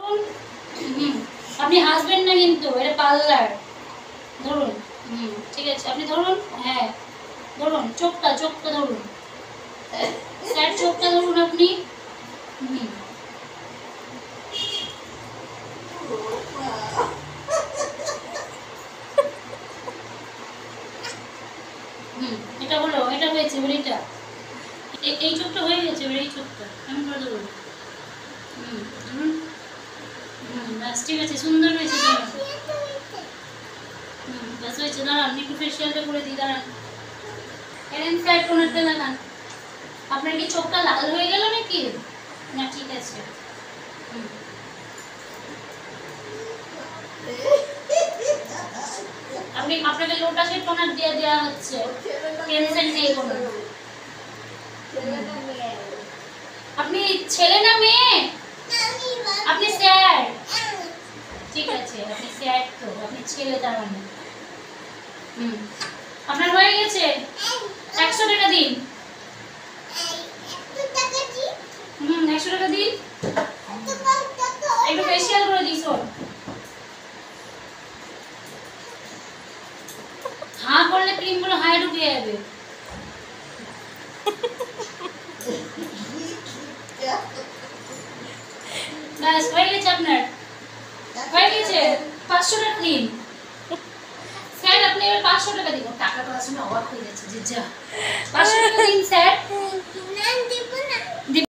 হুম, আপনি হাসবেন না কিন্তু, এটা পার্লার। ধরুন। ঠিক আছে, আপনি ধরুন। হ্যাঁ, ধরুন চোখটা ধরুন। স্যার চোখটা ধরুন আপনি। হুম হুম এটা হলো, এটা হয়েছে, এবার এটা এই চোখটা হয়ে গেছে, এবার এই চোখটা এমন করে ধরুন। ধরুন। ব্যাস ঠিক আছে, সুন্দর হয়েছে। দাঁড়ান। ব্যাস হয়েছে, দাঁড়ান আমি একটু ফেসিয়ালটা করে দিই, দাঁড়ান। এরেন স্যার টোনারটা লাগান। আপনার কি চোখটা লাল হয়ে গেল নাকি? না ঠিক আছে। আপনাকে লোটাসের টোনার দিয়ে দেওয়া হচ্ছে, টেনশন নেই কোনো। আপনি ছেলে না মেয়ে? আপনি স্যার। ঠিক আছে, আপনি স্যার তো, আপনি ছেলে তার মানে। আপনার হয়ে গেছে। 100 টাকা দিন। 100 টাকা দিন। একটু ফেসিয়াল করে দিস। হাঁ করলে ক্রিমগুলো হায় ঢুকে যাবে। ব্যাস হয়ে গেছে আপনার, হয়ে গেছে। 500 টাকা দিন। স্যার আপনি এবার 500 টাকা দিন। টাকাটা আসলে অবাক হয়ে যাচ্ছে যে যা। 500 টাকা দিন স্যার।